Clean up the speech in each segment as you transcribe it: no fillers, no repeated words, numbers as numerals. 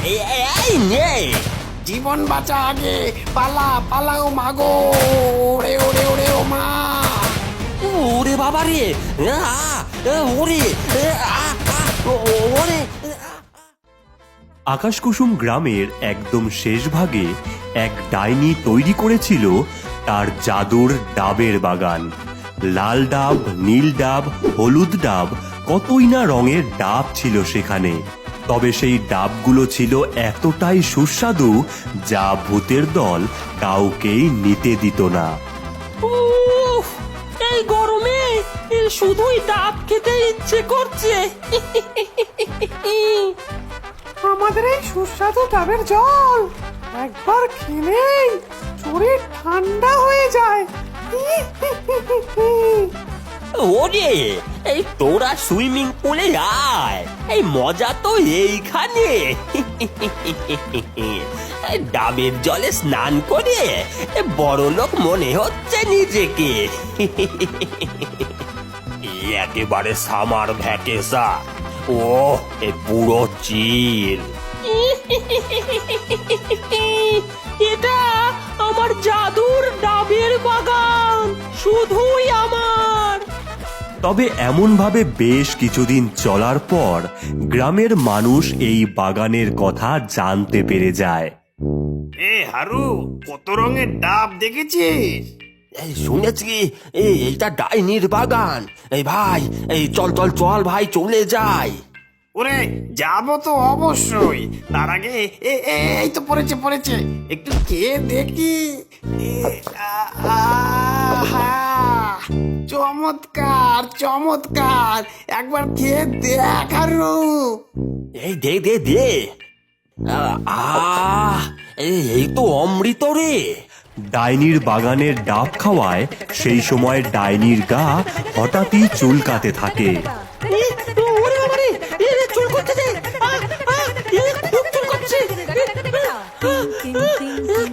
এই নে। জীবন বাঁচা আগে, পালা পালাও মাগো, ওরে ওরে ওরে ও মা। ওরে বাবা রে, ওরে ওরে। আকাশকুসুম গ্রামের একদম শেষ ভাগে এক ডাইনি তৈরি করেছিল তার জাদুর ডাবের বাগান। লাল ডাব, নীল ডাব, হলুদ ডাব, কতই না রঙের ডাব ছিল সেখানে। তবে সেই ডাবগুলো ছিল এতটাই সুস্বাদু যা ভূতের দল কাউকেই নিতে দিত না। উফ, এই গরমে শুধুই ডাব খেতে ইচ্ছে করছে। আমাদের এই সুস্বাদু ডাবের জল একবার খেলেই শরীর ঠান্ডা হয়ে যায়। ওরে, এই তোরা সুইমিং পুলে আয়, এই মজা তো এইখানে। ডাবের জলে স্নান করে বড়লোক মনে হচ্ছে নিজেকে। একেবারে সামার ভ্যাকেশন, ও এ পুরো চিল। এটা আমার জাদুর ডাবের বাগান, শুধুই আমার। তবে এমনভাবে বেশ কিছুদিন চলার পর গ্রামের মানুষ এই বাগানের কথা জানতে পেরে যায়। হারু, কত রঙের ডাব দেখেছিস? এই শুনেছি এইটা ডাইনির বাগান। এই ভাই, এই চল চল চল ভাই, চলে যাই। ওরে যাবো তো অবশ্যই, তার আগে এই তো পড়েছে পড়েছে, একটু খেয়ে দেখি। চমৎকার চমৎকার, একবার খেয়ে দেখ আরু। এই দে দে দে। এই তো অমৃত রে। ডাইনির বাগানের ডাব খাওয়ায় সেই সময় ডাইনির গা হঠাৎই চুলকাতে থাকে। ওরে বাবা রে, চুল করতে দে, খুব চুল করছে।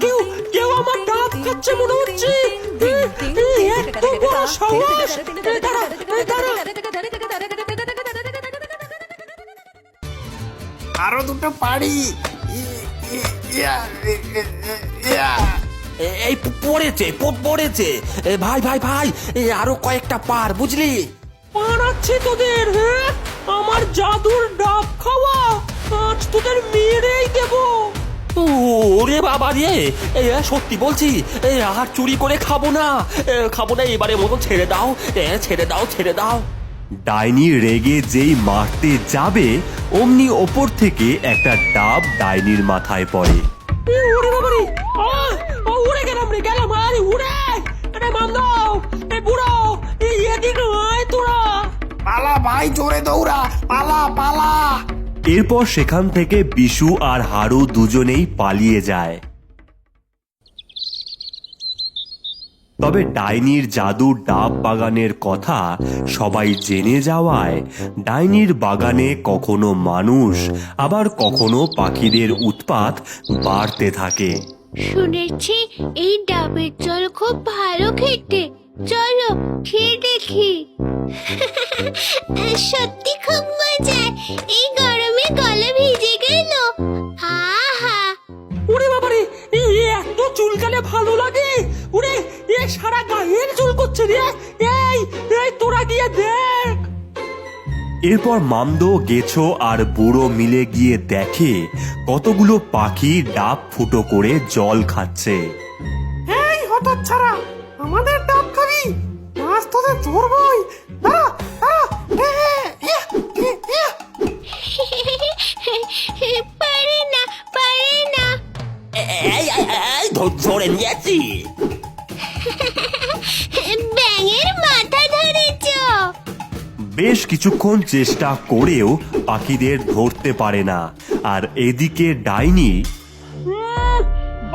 কেউ কেউ আমার ডাব খাচ্ছে মনে হচ্ছে। এত বড় সাহস! দাঁড়া দাঁড়া। আরো দুটো পারি। এই পড়েছে পড়েছে। ভাই ভাই ভাই, আরো কয়েকটা পার, বুঝলি? পারাচ্ছে তোদের, হ্যাঁ? আমার জাদুর ডাব খাওয়া আজ তোদের মেরেই দেব। ওরে বাবা রে, সত্যি বলছি, আর চুরি করে খাবো না, এবারে মতো ছেড়ে দাও, ছেড়ে দাও ছেড়ে দাও। ডাইনি রেগে যেই মারতে যাবে অমনি ওপর থেকে একটা ডাব ডাইনির মাথায় পড়ে। ওরে বাবা রে, উড়ে গেলাম রে, গেলাম, আরে উড়ে। আরে মামদাও, এই বুড়ো, এদিক আয় তোরা। পালা ভাই, জোরে দৌড়া, পালা পালা। এরপর সেখান থেকে বিশু আর হারু দুজনেই পালিয়ে যায়। তবে ডাইনির জাদুর ডাব বাগানের কথা সবাই জেনে যাওয়ায় ডাইনির বাগানে কখনো মানুষ আবার কখনো পাখিদের উৎপাত বাড়তে থাকে। শুনেছি এই ডাবের জল খুব ভালো খেতে, চলো খেয়ে দেখি। সত্যি খুব মজা, এই গরমে গলা ভিজে গেল। আহা, ওরে বাবা রে, এত চুলকালে ভালো লাগে? ওরে, সারা গায়ের চুল করছে রে। এই তোরা গিয়ে দেখ। এরপর মামদো, গেছো আর বুড়ো মিলে গিয়ে দেখে কতগুলো পাখি ডাব ফুটো করে জল খাচ্ছে। এই হতচ্ছাড়া, আমাদের ডাব খাবি? আজ তোদের ধরবই। পারে না পারে না। ধরে নিয়েছি। ব্যাঙের মাথা ধরেছ। বেশ কিছুক্ষণ চেষ্টা করেও পাখিদের ধরতে পারে না। আর এদিকে ডাইনি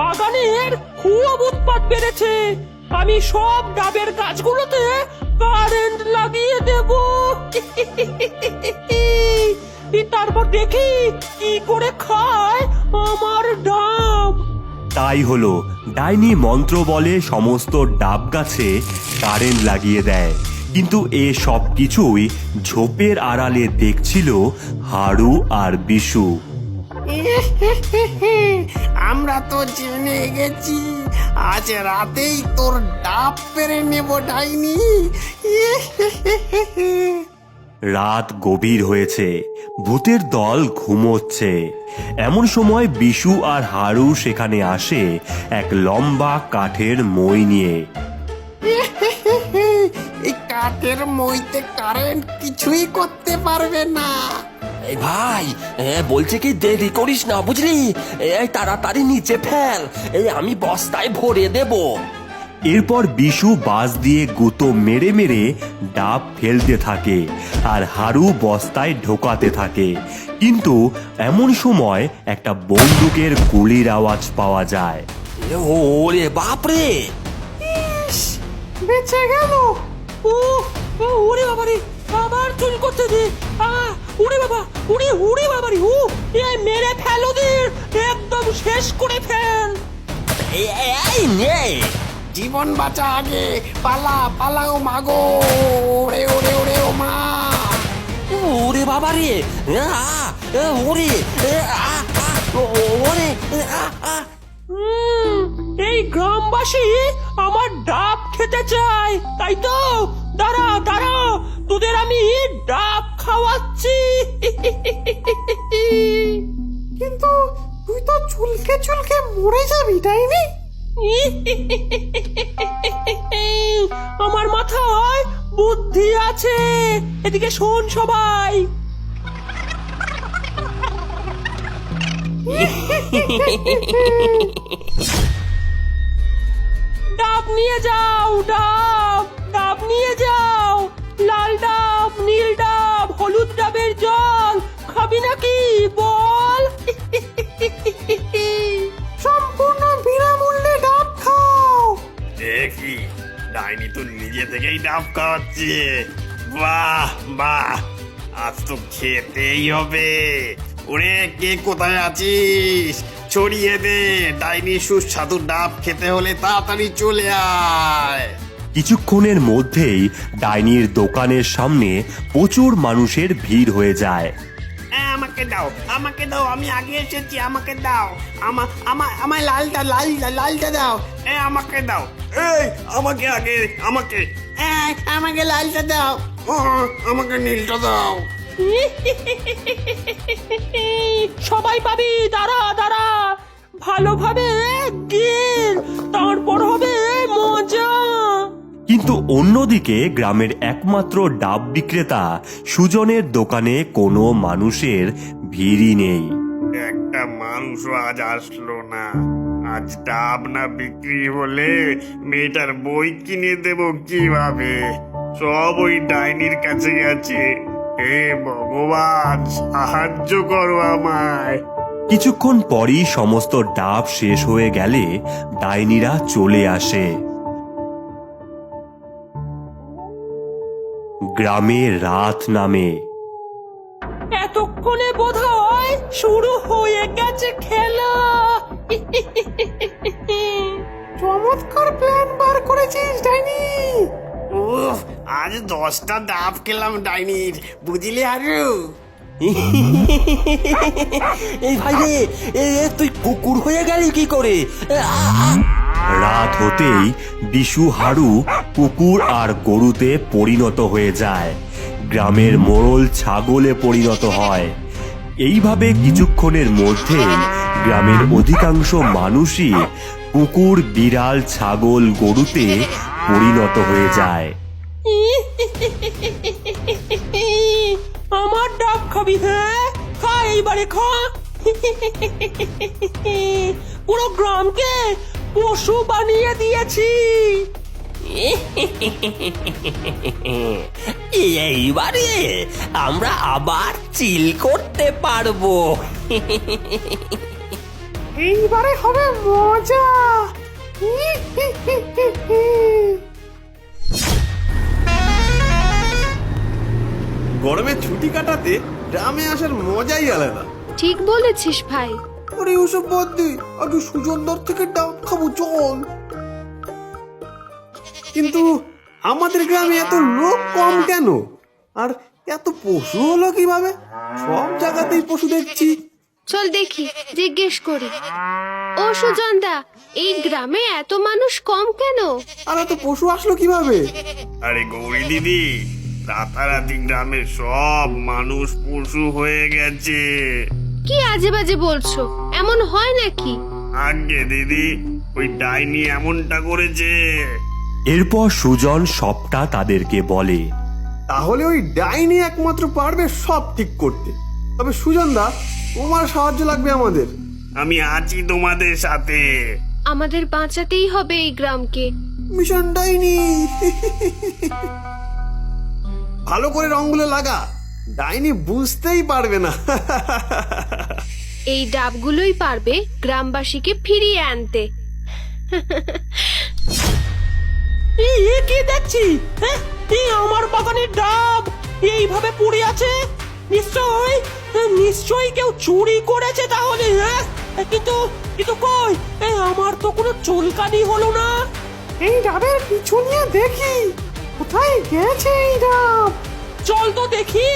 বাগানের খুব উৎপাত বেড়েছে। আমি সব ডাবের গাছগুলোতে কারেন্ট লাগিয়ে দেব। তারপর দেখি কি করে খায় আমার ডাব। তাই হলো, ডাইনি মন্ত্র বলে সমস্ত ডাব গাছে কারেন্ট লাগিয়ে দেয়। কিন্তু এ সব কিছুই ঝোপের আড়ালে দেখছিল হারু আর বিশু। আমরা তো জেনে গেছি আজ রাতেই তোর ডাব পেরে নেব ডাইনি। রাত গভীর হয়েছে, ভূতের দল ঘুমোচ্ছে। এমন সময় বিশু আর হারু সেখানে আসে এক লম্বা কাঠের মই নিয়ে। এই কাঠের মইতে কারেন্ট কিছুই করতে পারবে না। এই ভাই, বলছে কি দেরি করিস না বুঝলি, এই তাড়াতাড়ি নিচে ফেল, এই আমি বস্তায় ভরে দেব। এরপর বিশু বাঁশ দিয়ে গুঁতো মেরে মেরে ডাব ফেলতে থাকে আর হারু বস্তায় ঢোকাতে থাকে। কিন্তু এমন সময় একটা বন্দুকের গুলির আওয়াজ পাওয়া যায়। ওরে বাপরে, বেঁচে গেল। ওরে বাবারে, আবার চুল করতে দে। ওরে বাবা, ওরে বাবারে, মেরে ফেল ওদের, একদম শেষ করে ফেল। এই নে, জীবন বাঁচা আগে, পালা পালাও মাগো। ওরে ওরে ওরে ও মা। ওরে বাবারে, ওরে ওরে। এই গ্রামবাসী আমার ডাব খেতে চায়, তাই তো? দাঁড়া দাঁড়া, তোদের আমি ডাব খাওয়াচ্ছি। কিন্তু তুই তো চুলকে চুলকে মরে যাবি ডাইনি। আমার মাথায় বুদ্ধি আছে, এদিকে শোন সবাই। ডাব নিয়ে যাও, ডাব নিয়ে যাও। লাল ডাব, নীল ডাব, হলুদ ডাবের জল খাবি নাকি বল? সম্পূর্ণ বিনামূল্যে ডাব খাও। দেখি ডাইনি তো নিজে থেকেই ডাব খাওয়াচ্ছে। বাহ বাহ, আজ তো খেতেই হবে। ওরে কে কোথায় আছিস, ছড়িয়ে দে। ডাইনি সুস্বাদু ডাব খেতে হলে তাড়াতাড়ি চলে আয়। কিছুক্ষণের মধ্যেই ডাইনির দোকানের সামনে প্রচুর মানুষের ভিড় হয়ে যায়। আমাকে দাও, আমাকে দাও, আমি আগে এসেছি, আমাকে দাও। আমায় লালটা দাও। আমাকে দাও, এই আমাকে আগে, আমাকে আমাকে লালটা দাও। আমাকে নীলটা দাও। সবাই পাবি, দাঁড়া দাঁড়া, ভালোভাবে গিল, তারপর হবে মজা। কিন্তু অন্যদিকে গ্রামের একমাত্র ডাব বিক্রেতা সুজনের দোকানে কোনো মানুষের ভিড়ই নেই। একটা মানুষও আজ আসলো না। আজ ডাব না বিক্রি হলে মেয়েটার বই কিনে দেব কিভাবে? সব ওই ডাইনির কাছে গেছে। হে ভগবান, সাহায্য করো আমায়। কিছুক্ষণ পরই সমস্ত ডাব শেষ হয়ে গেলে ডাইনিরা চলে আসে। গ্রামে রাত নামে। এতক্ষণে বোধহয় শুরু হয়ে গেছে খেলা। চমৎকার প্ল্যান বার করেছিস ডাইনি। উফ, আজ 10টা ডাব খেলাম ডাইনির, বুঝলি আরু? এই ভাই রে, তুই কুকুর হয়ে গেলি কি করে? রাত হতেই বিশু হারু কুকুর আর গরুতে পরিণত হয়ে যায়। গ্রামের মোড়ল ছাগলে পরিণত হয়। এইভাবে কিছুক্ষণের মধ্যেই গ্রামের অধিকাংশ মানুষই কুকুর, বিড়াল, ছাগল, গরুতে পরিণত হয়ে যায়। আমার ডাব খাবি? হ্যাঁ, খা, এইবারে খা। পুরো গ্রামকে পশু বানিয়ে দিয়েছি। এইবারে আমরা আবার চিল করতে পারবো। এইবারে হবে মজা। গরমে ছুটি কাটাতে গ্রামে আসার মজাই আলাদা। ঠিক বলেছিস ভাই। আরে ওসব বাদ দে, আগে সুজনদার থেকে ডাব খাবো চল। কিন্তু আমাদের গ্রামে এত লোক কম কেন? আর এত পশু হলো কিভাবে? সব জায়গাতেই পশু দেখছি। চল দেখি, জিজ্ঞেস করি। ও সুজনদা, এই গ্রামে এত মানুষ কম কেন? আর এত পশু আসলো কিভাবে? আরে গৌরী দিদি, রাতারাতি গ্রামের সব মানুষ পশু হয়ে গেছে। কি আজে বাজে বলছো? এমন হয় নাকি? আগে দিদি, ওই ডাইনি এমনটা করেছে। এরপর সুজন সবটা তাদেরকে বলে। তাহলে ওই ডাইনি একমাত্র পারবে সব ঠিক করতে। তবে সুজনদা, তোমার সাহায্য লাগবে আমাদের। আমি আছি তোমাদের সাথে। আমাদের বাঁচাতেই হবে এই গ্রামকে। মিশন ডাইনি। ভালো করে রংগুলো লাগা, ডাইনি বুঝতেই পারবে না। এই ডাবগুলোই পারবে গ্রামবাসীকে ফিরিয়ে আনতে। এ কি দেখছি? হ্যাঁ, আমার বাগানের ডাব এইভাবে পড়ে আছে। নিশ্চয়ই কেউ চুরি করেছে তাহলে। হ্যাঁ, কিন্তু কিন্তু কই, আমার তো কোনো চুলকানি হলো না। এই ডাবের পিছু নিয়ে দেখি কোথায় গেছে এই ডাব। চল তো দেখি।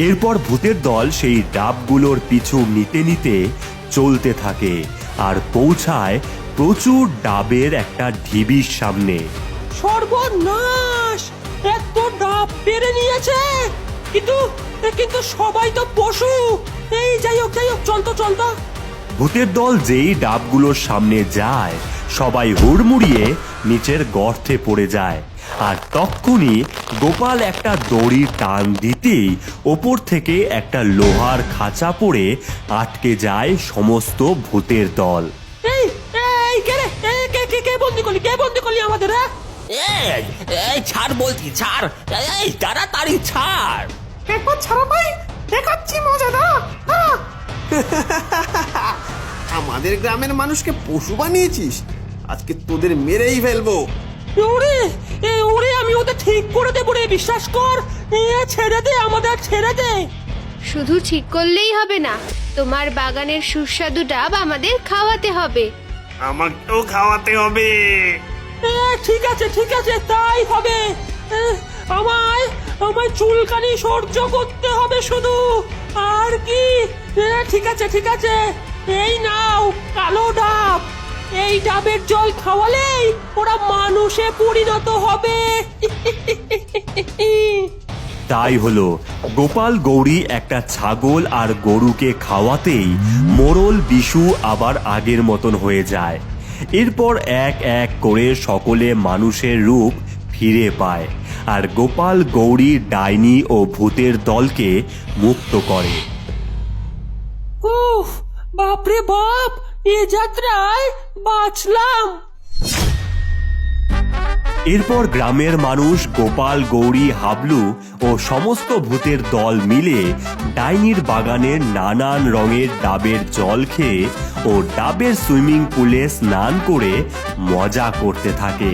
এরপর ভূতের দল সেই ডাবগুলোর পিছু নিতে নিতে চলতে থাকে আর পৌঁছায় প্রচুর ডাবের একটা ঢিবির সামনে। সর্বনাশ, এত ডাব পেরে নিয়েছে। কিন্তু কিন্তু সবাই তো পশু। এই যাই হোক, চল তো। ভূতের দল যেই ডাবগুলোর সামনে যায়, সবাই হুড়মুড়িয়ে নিচের গর্তে পড়ে যায়। আর তক্ষুনি গোপাল একটা দড়ি টান দিতেই ওপর থেকে একটা লোহার খাঁচা পড়ে আটকে যায় সমস্ত ভূতের দল। এই এই কে রে? কে বন্দি করলি আমাদের? এই ছাড় বলছি, ছাড়। এই তাড়াতাড়ি ছাড়। একবার ছাড়া ভাই, দেখাচ্ছি মজাটা। আমাদের গ্রামের মানুষকে পশু বানিয়েছিস, আজকে তোদের মেরেই ফেলবো। ওরে আমি ওদের ঠিক করে দেবো রে, বিশ্বাস কর। ছেড়ে দে, আমাদের ছেড়ে দে। শুধু ঠিক করলেই হবে না, তোমার বাগানের সুস্বাদু ডাব আমাদের খাওয়াতে হবে। আমাকেও খাওয়াতে হবে। ঠিক আছে, তাই হবে। আমায় চুলকানি সহ্য করতে হবে শুধু, আর কি। ঠিক আছে, এই নাও কালো ডাব। এই ডাবের জল খাওয়ালেই ওরা মানুষে পরিণত হবে। তাই হলো, গোপাল গৌরী একটা ছাগল আর গরুকে খাওয়াতেই মোড়ল বিশু আবার আগের মতন হয়ে যায়। এরপর এক এক করে সকলে মানুষের রূপ ফিরে পায় আর গোপাল গৌরী ডাইনি ও ভূতের দলকে মুক্ত করে। উফ, বাপরে বাপ, এ যাত্রায় বাঁচলাম। এরপর গ্রামের মানুষ গোপাল গৌরী হাবলু ও সমস্ত ভূতের দল মিলে ডাইনির বাগানের নানান রঙের ডাবের জল খেয়ে ও ডাবের সুইমিং পুলে স্নান করে মজা করতে থাকে।